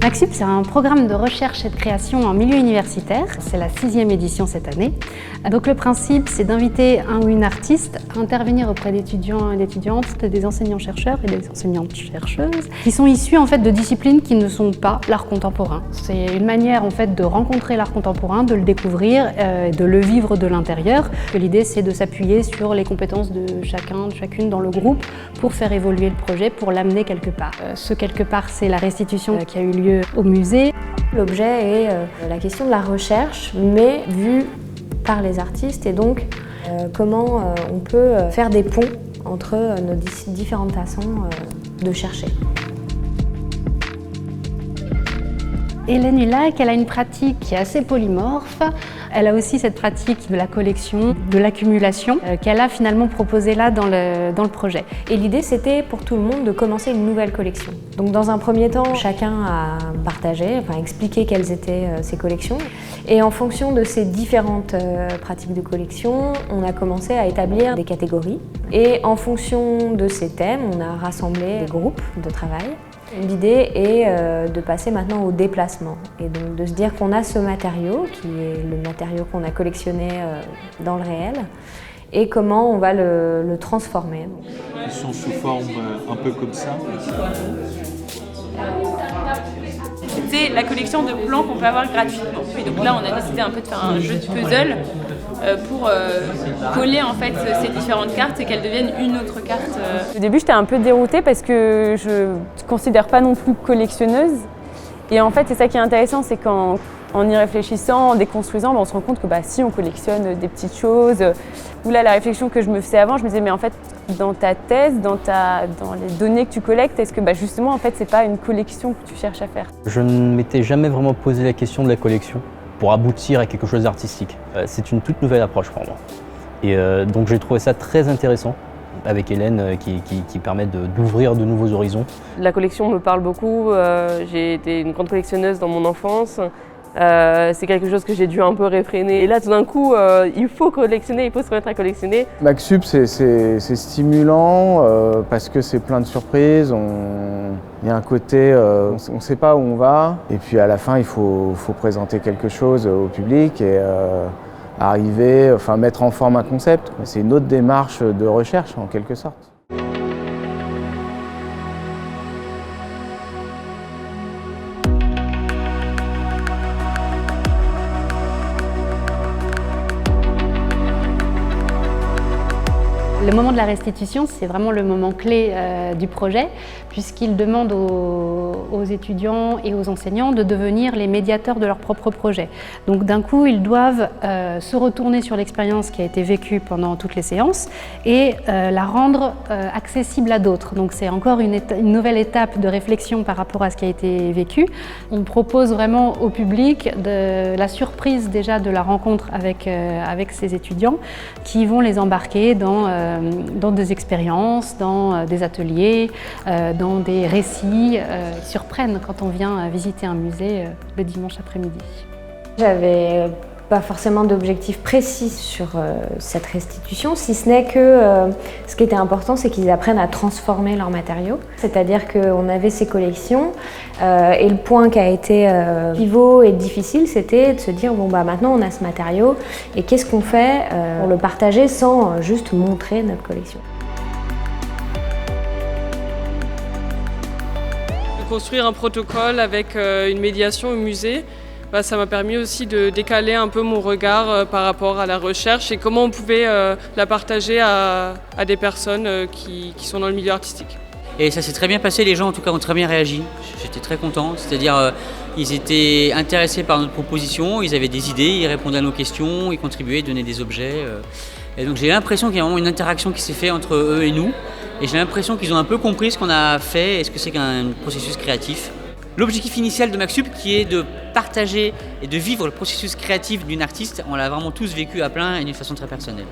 MacSup, c'est un programme de recherche et de création en milieu universitaire. C'est la 6e édition cette année. Donc le principe, c'est d'inviter un ou une artiste à intervenir auprès d'étudiants et d'étudiantes, des enseignants-chercheurs et des enseignantes-chercheuses, qui sont issus en fait de disciplines qui ne sont pas l'art contemporain. C'est une manière en fait de rencontrer l'art contemporain, de le découvrir, de le vivre de l'intérieur. L'idée, c'est de s'appuyer sur les compétences de chacun, de chacune dans le groupe pour faire évoluer le projet, pour l'amener quelque part. Ce quelque part, c'est la restitution qui a eu lieu au musée. L'objet est la question de la recherche, mais vue par les artistes, et donc comment on peut faire des ponts entre nos différentes façons de chercher. Hélène Hulac, elle a une pratique qui est assez polymorphe. Elle a aussi cette pratique de la collection, de l'accumulation, qu'elle a finalement proposée là dans le projet. Et l'idée, c'était pour tout le monde de commencer une nouvelle collection. Donc dans un premier temps, chacun a partagé, expliqué quelles étaient ses collections. Et en fonction de ces différentes pratiques de collection, on a commencé à établir des catégories. Et en fonction de ces thèmes, on a rassemblé des groupes de travail. L'idée est de passer maintenant au déplacement et donc de se dire qu'on a ce matériau qui est le matériau qu'on a collectionné dans le réel et comment on va le transformer. Ils sont sous forme un peu comme ça. C'était la collection de plans qu'on peut avoir gratuitement. Et donc là, on a décidé un peu de faire un jeu de puzzle pour coller en fait ces différentes cartes et qu'elles deviennent une autre carte. Au début, j'étais un peu déroutée parce que je ne considère pas non plus collectionneuse. Et en fait, c'est ça qui est intéressant, c'est qu'en y réfléchissant, en déconstruisant, on se rend compte que si on collectionne des petites choses. Ou là, la réflexion que je me faisais avant, je me disais mais en fait, dans ta thèse, dans les données que tu collectes, est-ce que justement en fait, c'est pas une collection que tu cherches à faire? Je ne m'étais jamais vraiment posé la question de la collection pour aboutir à quelque chose d'artistique. C'est une toute nouvelle approche pour moi. Et donc j'ai trouvé ça très intéressant avec Hélène qui permet d'ouvrir de nouveaux horizons. La collection me parle beaucoup, j'ai été une grande collectionneuse dans mon enfance. C'est quelque chose que j'ai dû un peu réfréner. Et là, tout d'un coup, il faut collectionner, il faut se remettre à collectionner. MacSup, c'est stimulant parce que c'est plein de surprises. Il y a un côté, on ne sait pas où on va. Et puis à la fin, il faut présenter quelque chose au public et mettre en forme un concept. C'est une autre démarche de recherche en quelque sorte. Le moment de la restitution, c'est vraiment le moment clé du projet, puisqu'il demande aux étudiants et aux enseignants de devenir les médiateurs de leur propre projet. Donc d'un coup, ils doivent se retourner sur l'expérience qui a été vécue pendant toutes les séances et la rendre accessible à d'autres. Donc c'est encore une nouvelle étape de réflexion par rapport à ce qui a été vécu. On propose vraiment au public la surprise déjà de la rencontre avec ces étudiants qui vont les embarquer dans des expériences, dans des ateliers, dans des récits qui surprennent quand on vient visiter un musée le dimanche après-midi. J'avais pas forcément d'objectif précis sur cette restitution, si ce n'est que ce qui était important, c'est qu'ils apprennent à transformer leurs matériaux. C'est-à-dire qu'on avait ces collections et le point qui a été pivot et difficile, c'était de se dire maintenant on a ce matériau et qu'est-ce qu'on fait pour le partager sans juste montrer notre collection. Construire un protocole avec une médiation au musée, ça m'a permis aussi de décaler un peu mon regard par rapport à la recherche et comment on pouvait la partager à des personnes qui sont dans le milieu artistique. Et ça s'est très bien passé, les gens en tout cas ont très bien réagi, j'étais très content, c'est-à-dire ils étaient intéressés par notre proposition, ils avaient des idées, ils répondaient à nos questions, ils contribuaient, ils donnaient des objets. Et donc j'ai l'impression qu'il y a vraiment une interaction qui s'est faite entre eux et nous. Et j'ai l'impression qu'ils ont un peu compris ce qu'on a fait et ce que c'est qu'un processus créatif. L'objectif initial de MacSup qui est de partager et de vivre le processus créatif d'une artiste, on l'a vraiment tous vécu à plein et d'une façon très personnelle.